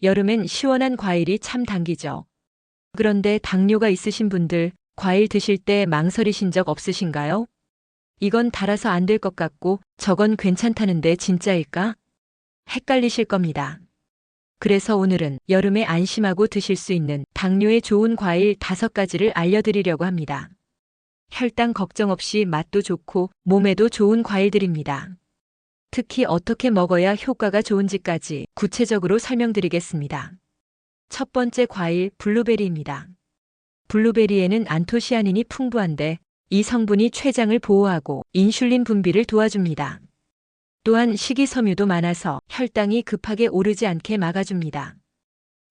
여름엔 시원한 과일이 참 당기죠. 그런데 당뇨가 있으신 분들, 과일 드실 때 망설이신 적 없으신가요? 이건 달아서 안 될 것 같고 저건 괜찮다는데 진짜일까? 헷갈리실 겁니다. 그래서 오늘은 여름에 안심하고 드실 수 있는 당뇨에 좋은 과일 5가지를 알려드리려고 합니다. 혈당 걱정 없이 맛도 좋고 몸에도 좋은 과일들입니다. 특히 어떻게 먹어야 효과가 좋은지까지 구체적으로 설명드리겠습니다. 첫 번째 과일, 블루베리입니다. 블루베리에는 안토시아닌이 풍부한데 이 성분이 췌장을 보호하고 인슐린 분비를 도와줍니다. 또한 식이섬유도 많아서 혈당이 급하게 오르지 않게 막아줍니다.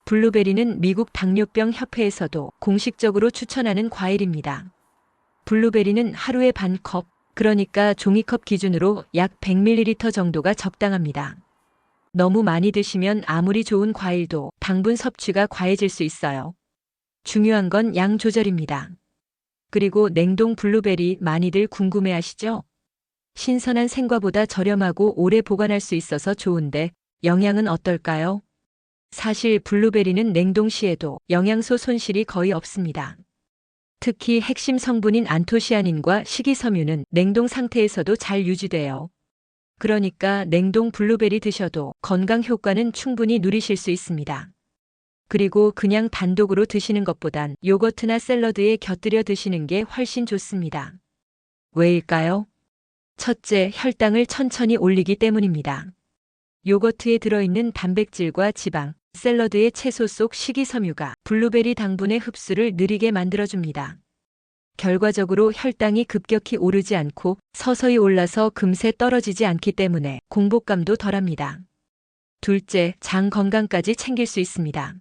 블루베리는 미국 당뇨병 협회에서도 공식적으로 추천하는 과일입니다. 블루베리는 하루에 반 컵, 그러니까 종이컵 기준으로 약 100ml 정도가 적당합니다. 너무 많이 드시면 아무리 좋은 과일도 당분 섭취가 과해질 수 있어요. 중요한 건 양 조절입니다. 그리고 냉동 블루베리 많이들 궁금해하시죠? 신선한 생과보다 저렴하고 오래 보관할 수 있어서 좋은데 영양은 어떨까요? 사실 블루베리는 냉동 시에도 영양소 손실이 거의 없습니다. 특히 핵심 성분인 안토시아닌과 식이섬유는 냉동 상태에서도 잘 유지돼요. 그러니까 냉동 블루베리 드셔도 건강 효과는 충분히 누리실 수 있습니다. 그리고 그냥 단독으로 드시는 것보단 요거트나 샐러드에 곁들여 드시는 게 훨씬 좋습니다. 왜일까요? 첫째, 혈당을 천천히 올리기 때문입니다. 요거트에 들어있는 단백질과 지방, 샐러드의 채소 속 식이섬유가 블루베리 당분의 흡수를 느리게 만들어줍니다. 결과적으로 혈당이 급격히 오르지 않고 서서히 올라서 금세 떨어지지 않기 때문에 공복감도 덜합니다. 둘째, 장 건강까지 챙길 수 있습니다.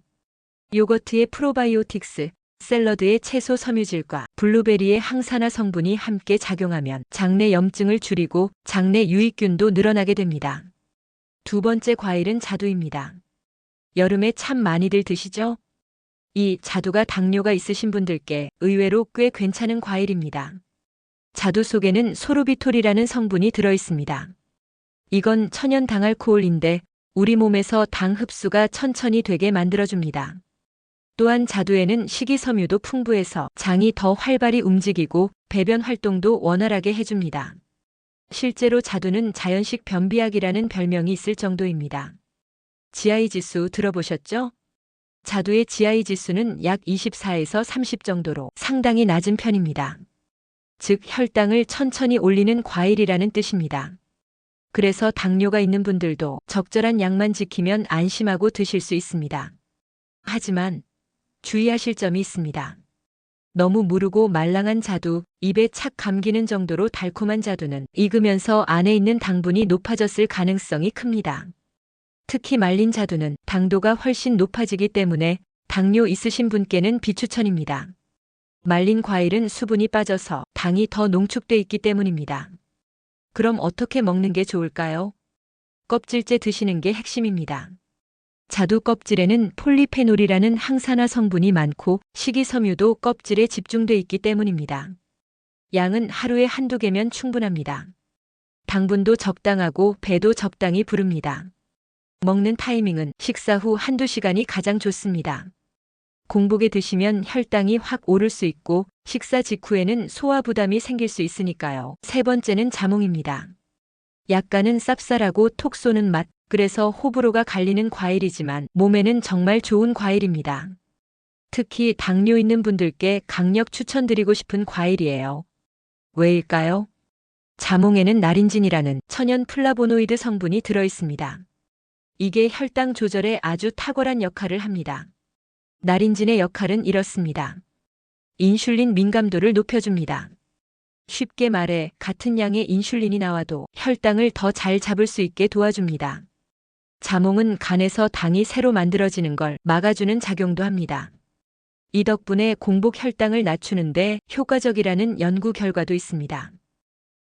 요거트의 프로바이오틱스, 샐러드의 채소 섬유질과 블루베리의 항산화 성분이 함께 작용하면 장내 염증을 줄이고 장내 유익균도 늘어나게 됩니다. 두 번째 과일은 자두입니다. 여름에 참 많이들 드시죠? 이 자두가 당뇨가 있으신 분들께 의외로 꽤 괜찮은 과일입니다. 자두 속에는 소르비톨이라는 성분이 들어있습니다. 이건 천연 당알코올인데 우리 몸에서 당 흡수가 천천히 되게 만들어줍니다. 또한 자두에는 식이섬유도 풍부해서 장이 더 활발히 움직이고 배변 활동도 원활하게 해줍니다. 실제로 자두는 자연식 변비약이라는 별명이 있을 정도입니다. GI 지수 들어보셨죠? 자두의 GI 지수는 약 24에서 30 정도로 상당히 낮은 편입니다. 즉 혈당을 천천히 올리는 과일이라는 뜻입니다. 그래서 당뇨가 있는 분들도 적절한 양만 지키면 안심하고 드실 수 있습니다. 하지만 주의하실 점이 있습니다. 너무 무르고 말랑한 자두, 입에 착 감기는 정도로 달콤한 자두는 익으면서 안에 있는 당분이 높아졌을 가능성이 큽니다. 특히 말린 자두는 당도가 훨씬 높아지기 때문에 당뇨 있으신 분께는 비추천입니다. 말린 과일은 수분이 빠져서 당이 더 농축돼 있기 때문입니다. 그럼 어떻게 먹는 게 좋을까요? 껍질째 드시는 게 핵심입니다. 자두 껍질에는 폴리페놀이라는 항산화 성분이 많고 식이섬유도 껍질에 집중돼 있기 때문입니다. 양은 하루에 한두 개면 충분합니다. 당분도 적당하고 배도 적당히 부릅니다. 먹는 타이밍은 식사 후 한두 시간이 가장 좋습니다. 공복에 드시면 혈당이 확 오를 수 있고 식사 직후에는 소화 부담이 생길 수 있으니까요. 세 번째는 자몽입니다. 약간은 쌉쌀하고 톡 쏘는 맛, 그래서 호불호가 갈리는 과일이지만 몸에는 정말 좋은 과일입니다. 특히 당뇨 있는 분들께 강력 추천드리고 싶은 과일이에요. 왜일까요? 자몽에는 나린진이라는 천연 플라보노이드 성분이 들어있습니다. 이게 혈당 조절에 아주 탁월한 역할을 합니다. 나린진의 역할은 이렇습니다. 인슐린 민감도를 높여줍니다. 쉽게 말해 같은 양의 인슐린이 나와도 혈당을 더 잘 잡을 수 있게 도와줍니다. 자몽은 간에서 당이 새로 만들어지는 걸 막아주는 작용도 합니다. 이 덕분에 공복 혈당을 낮추는데 효과적이라는 연구 결과도 있습니다.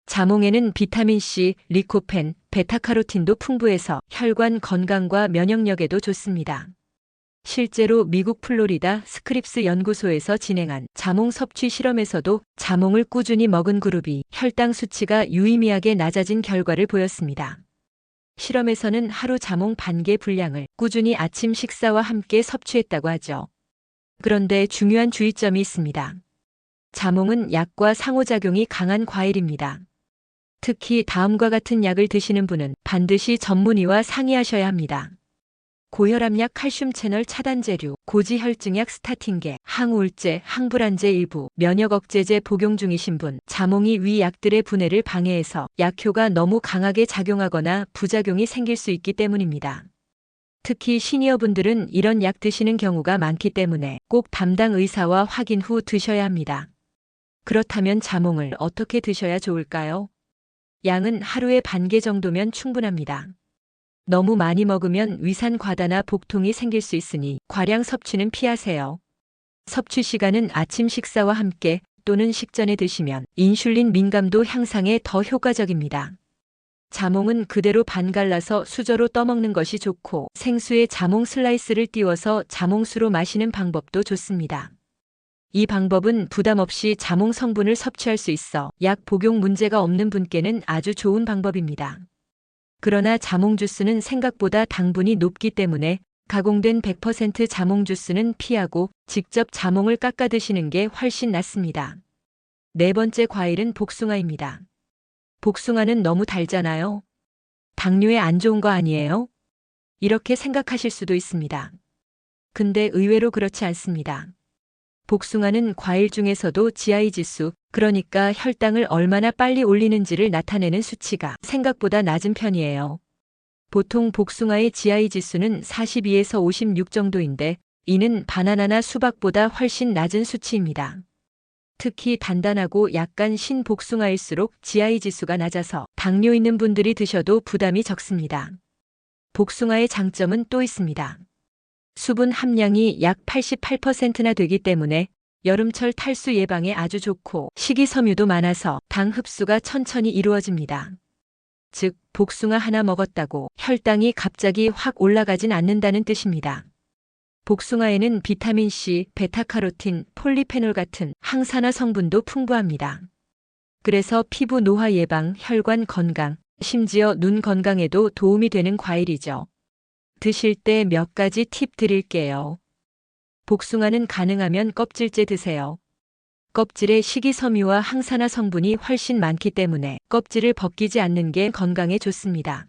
자몽에는 비타민C, 리코펜, 베타카로틴도 풍부해서 혈관 건강과 면역력에도 좋습니다. 실제로 미국 플로리다 스크립스 연구소에서 진행한 자몽 섭취 실험에서도 자몽을 꾸준히 먹은 그룹이 혈당 수치가 유의미하게 낮아진 결과를 보였습니다. 실험에서는 하루 자몽 반 개 분량을 꾸준히 아침 식사와 함께 섭취했다고 하죠. 그런데 중요한 주의점이 있습니다. 자몽은 약과 상호작용이 강한 과일입니다. 특히 다음과 같은 약을 드시는 분은 반드시 전문의와 상의하셔야 합니다. 고혈압약 칼슘 채널 차단제류, 고지혈증약 스타틴계, 항우울제, 항불안제 일부, 면역억제제 복용 중이신 분, 자몽이 위 약들의 분해를 방해해서 약효가 너무 강하게 작용하거나 부작용이 생길 수 있기 때문입니다. 특히 시니어분들은 이런 약 드시는 경우가 많기 때문에 꼭 담당 의사와 확인 후 드셔야 합니다. 그렇다면 자몽을 어떻게 드셔야 좋을까요? 양은 하루에 반 개 정도면 충분합니다. 너무 많이 먹으면 위산 과다나 복통이 생길 수 있으니 과량 섭취는 피하세요. 섭취 시간은 아침 식사와 함께 또는 식전에 드시면 인슐린 민감도 향상에 더 효과적입니다. 자몽은 그대로 반 갈라서 수저로 떠먹는 것이 좋고 생수에 자몽 슬라이스를 띄워서 자몽수로 마시는 방법도 좋습니다. 이 방법은 부담 없이 자몽 성분을 섭취할 수 있어 약 복용 문제가 없는 분께는 아주 좋은 방법입니다. 그러나 자몽 주스는 생각보다 당분이 높기 때문에 가공된 100% 자몽 주스는 피하고 직접 자몽을 깎아 드시는 게 훨씬 낫습니다. 네 번째 과일은 복숭아입니다. 복숭아는 너무 달잖아요. 당뇨에 안 좋은 거 아니에요? 이렇게 생각하실 수도 있습니다. 근데 의외로 그렇지 않습니다. 복숭아는 과일 중에서도 GI 지수, 그러니까 혈당을 얼마나 빨리 올리는지를 나타내는 수치가 생각보다 낮은 편이에요. 보통 복숭아의 GI 지수는 42에서 56 정도인데 이는 바나나나 수박보다 훨씬 낮은 수치입니다. 특히 단단하고 약간 신 복숭아일수록 GI 지수가 낮아서 당뇨 있는 분들이 드셔도 부담이 적습니다. 복숭아의 장점은 또 있습니다. 수분 함량이 약 88%나 되기 때문에 여름철 탈수 예방에 아주 좋고 식이섬유도 많아서 당 흡수가 천천히 이루어집니다. 즉, 복숭아 하나 먹었다고 혈당이 갑자기 확 올라가진 않는다는 뜻입니다. 복숭아에는 비타민C, 베타카로틴, 폴리페놀 같은 항산화 성분도 풍부합니다. 그래서 피부 노화 예방, 혈관 건강, 심지어 눈 건강에도 도움이 되는 과일이죠. 드실 때 몇 가지 팁 드릴게요. 복숭아는 가능하면 껍질째 드세요. 껍질에 식이섬유와 항산화 성분이 훨씬 많기 때문에 껍질을 벗기지 않는 게 건강에 좋습니다.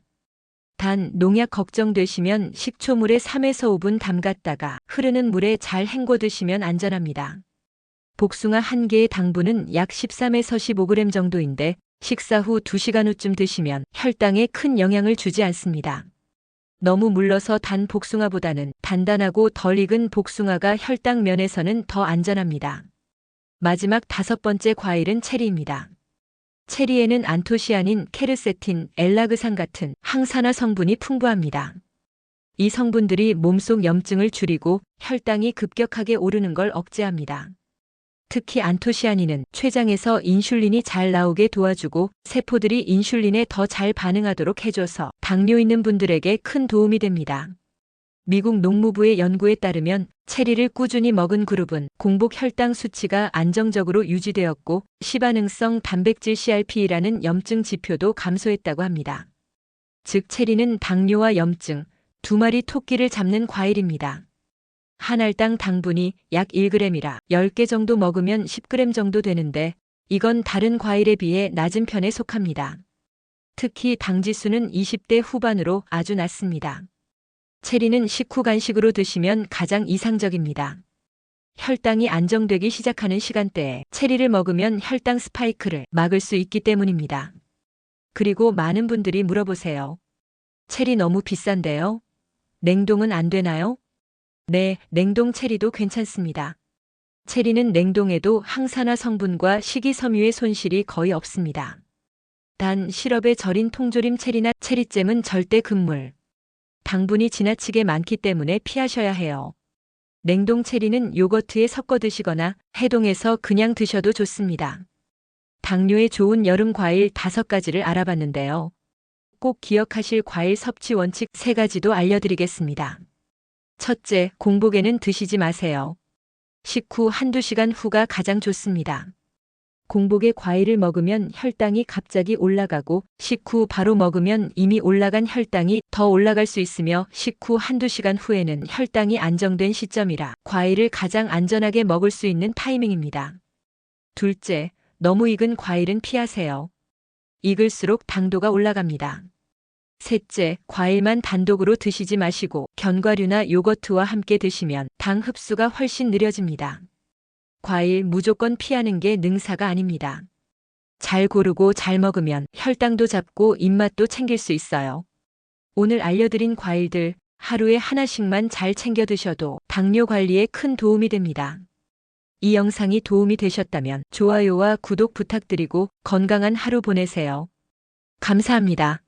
단, 농약 걱정되시면 식초물에 3에서 5분 담갔다가 흐르는 물에 잘 헹궈 드시면 안전합니다. 복숭아 한 개의 당분은 약 13에서 15g 정도인데 식사 후 2시간 후쯤 드시면 혈당에 큰 영향을 주지 않습니다. 너무 물러서 단 복숭아보다는 단단하고 덜 익은 복숭아가 혈당 면에서는 더 안전합니다. 마지막 5번째 과일은 체리입니다. 체리에는 안토시아닌, 케르세틴, 엘라그산 같은 항산화 성분이 풍부합니다. 이 성분들이 몸속 염증을 줄이고 혈당이 급격하게 오르는 걸 억제합니다. 특히 안토시아닌은 췌장에서 인슐린이 잘 나오게 도와주고 세포들이 인슐린에 더 잘 반응하도록 해줘서 당뇨 있는 분들에게 큰 도움이 됩니다. 미국 농무부의 연구에 따르면 체리를 꾸준히 먹은 그룹은 공복 혈당 수치가 안정적으로 유지되었고 시반응성 단백질 CRP라는 염증 지표도 감소했다고 합니다. 즉 체리는 당뇨와 염증, 두 마리 토끼를 잡는 과일입니다. 한 알당 당분이 약 1g이라 10개 정도 먹으면 10g 정도 되는데 이건 다른 과일에 비해 낮은 편에 속합니다. 특히 당지수는 20대 후반으로 아주 낮습니다. 체리는 식후 간식으로 드시면 가장 이상적입니다. 혈당이 안정되기 시작하는 시간대에 체리를 먹으면 혈당 스파이크를 막을 수 있기 때문입니다. 그리고 많은 분들이 물어보세요. 체리 너무 비싼데요? 냉동은 안 되나요? 네, 냉동 체리도 괜찮습니다. 체리는 냉동에도 항산화 성분과 식이섬유의 손실이 거의 없습니다. 단 시럽에 절인 통조림 체리나 체리잼은 절대 금물. 당분이 지나치게 많기 때문에 피하셔야 해요. 냉동 체리는 요거트에 섞어 드시거나 해동해서 그냥 드셔도 좋습니다. 당뇨에 좋은 여름 과일 5가지를 알아봤는데요. 꼭 기억하실 과일 섭취 원칙 3가지도 알려드리겠습니다. 첫째, 공복에는 드시지 마세요. 식후 1~2시간 후가 가장 좋습니다. 공복에 과일을 먹으면 혈당이 갑자기 올라가고 식후 바로 먹으면 이미 올라간 혈당이 더 올라갈 수 있으며 식후 한두 시간 후에는 혈당이 안정된 시점이라 과일을 가장 안전하게 먹을 수 있는 타이밍입니다. 둘째, 너무 익은 과일은 피하세요. 익을수록 당도가 올라갑니다. 셋째, 과일만 단독으로 드시지 마시고 견과류나 요거트와 함께 드시면 당 흡수가 훨씬 느려집니다. 과일 무조건 피하는 게 능사가 아닙니다. 잘 고르고 잘 먹으면 혈당도 잡고 입맛도 챙길 수 있어요. 오늘 알려드린 과일들 하루에 하나씩만 잘 챙겨 드셔도 당뇨 관리에 큰 도움이 됩니다. 이 영상이 도움이 되셨다면 좋아요와 구독 부탁드리고 건강한 하루 보내세요. 감사합니다.